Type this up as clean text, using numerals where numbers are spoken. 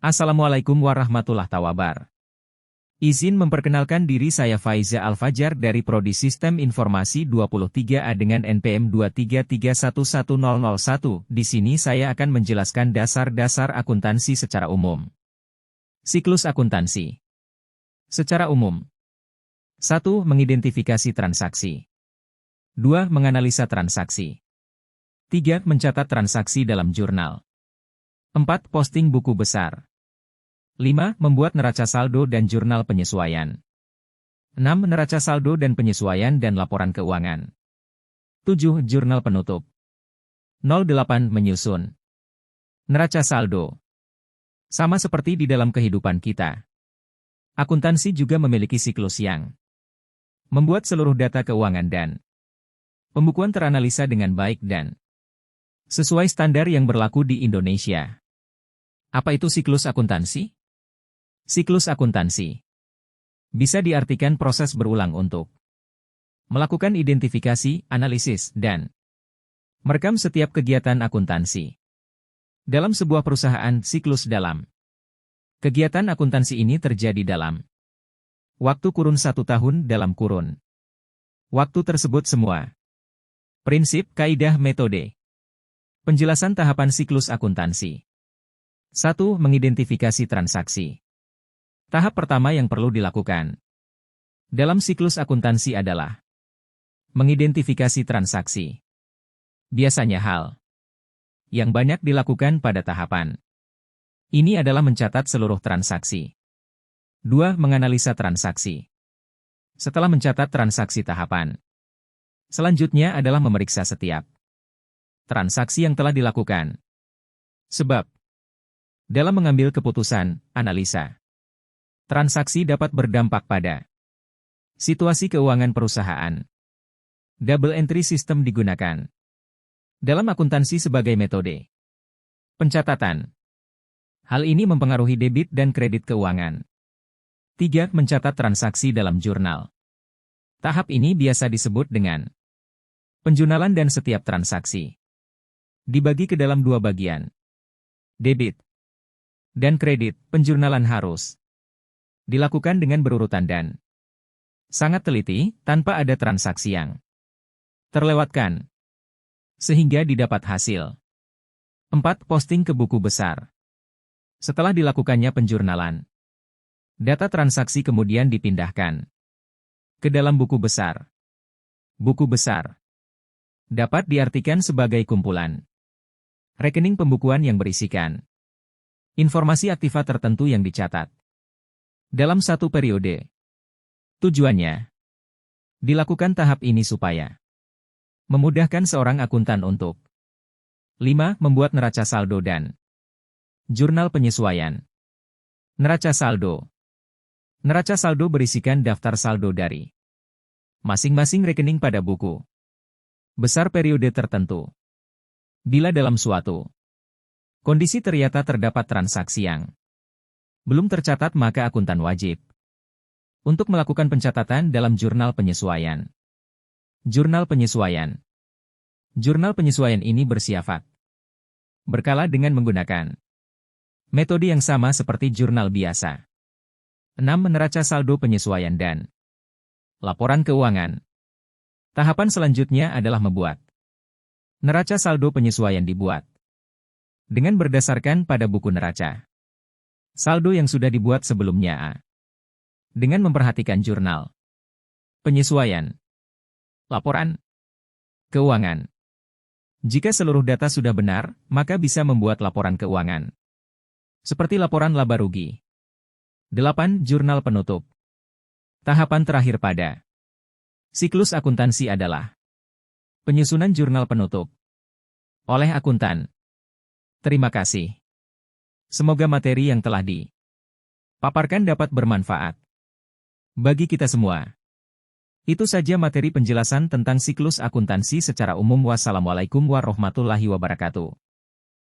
Assalamualaikum warahmatullahi wabarakatuh. Izin memperkenalkan diri, saya Faiza Al-Fajar dari Prodi Sistem Informasi 23A dengan NPM 2331101. Di sini saya akan menjelaskan dasar-dasar akuntansi secara umum. Siklus akuntansi. Secara umum. 1. Mengidentifikasi transaksi. 2. Menganalisa transaksi. 3. Mencatat transaksi dalam jurnal. 4. Posting buku besar. 5. Membuat neraca saldo dan jurnal penyesuaian. 6. Neraca saldo dan penyesuaian dan laporan keuangan. 7. Jurnal penutup. 08. Menyusun neraca saldo. Sama seperti di dalam kehidupan kita, akuntansi juga memiliki siklus yang membuat seluruh data keuangan dan pembukuan teranalisa dengan baik dan sesuai standar yang berlaku di Indonesia. Apa itu siklus akuntansi? Siklus akuntansi bisa diartikan proses berulang untuk melakukan identifikasi, analisis, dan merekam setiap kegiatan akuntansi. Dalam sebuah perusahaan, siklus dalam kegiatan akuntansi ini terjadi dalam waktu kurun 1 tahun dalam kurun waktu tersebut semua. Prinsip, kaidah, metode. Penjelasan tahapan siklus akuntansi. 1. Mengidentifikasi transaksi. Tahap pertama yang perlu dilakukan dalam siklus akuntansi adalah mengidentifikasi transaksi. Biasanya hal yang banyak dilakukan pada tahapan ini adalah mencatat seluruh transaksi. 2. Menganalisa transaksi. Setelah mencatat transaksi, tahapan selanjutnya adalah memeriksa setiap transaksi yang telah dilakukan. Sebab dalam mengambil keputusan, analisa transaksi dapat berdampak pada situasi keuangan perusahaan. Double entry system digunakan dalam akuntansi sebagai metode pencatatan. Hal ini mempengaruhi debit dan kredit keuangan. 3. Mencatat transaksi dalam jurnal. Tahap ini biasa disebut dengan penjurnalan, dan setiap transaksi dibagi ke dalam 2 bagian. Debit dan kredit. Penjurnalan harus dilakukan dengan berurutan dan sangat teliti, tanpa ada transaksi yang terlewatkan, sehingga didapat hasil. 4. Posting ke buku besar. Setelah dilakukannya penjurnalan, data transaksi kemudian dipindahkan ke dalam buku besar. Buku besar dapat diartikan sebagai kumpulan rekening pembukuan yang berisikan informasi aktiva tertentu yang dicatat dalam satu periode. Tujuannya dilakukan tahap ini supaya memudahkan seorang akuntan untuk 5. Membuat neraca saldo dan jurnal penyesuaian. Neraca saldo. Neraca saldo berisikan daftar saldo dari masing-masing rekening pada buku besar periode tertentu. Bila dalam suatu kondisi ternyata terdapat transaksi yang belum tercatat, maka akuntan wajib untuk melakukan pencatatan dalam jurnal penyesuaian. Jurnal penyesuaian. Jurnal penyesuaian ini bersifat berkala dengan menggunakan metode yang sama seperti jurnal biasa. 6. Neraca saldo penyesuaian dan laporan keuangan. Tahapan selanjutnya adalah membuat neraca saldo penyesuaian. Dibuat dengan berdasarkan pada buku neraca saldo yang sudah dibuat sebelumnya. Dengan memperhatikan jurnal penyesuaian, laporan keuangan. Jika seluruh data sudah benar, maka bisa membuat laporan keuangan, seperti laporan laba rugi. 8. Jurnal penutup. Tahapan terakhir pada siklus akuntansi adalah penyusunan jurnal penutup oleh akuntan. Terima kasih. Semoga materi yang telah dipaparkan dapat bermanfaat bagi kita semua. Itu saja materi penjelasan tentang siklus akuntansi secara umum. Wassalamualaikum warahmatullahi wabarakatuh.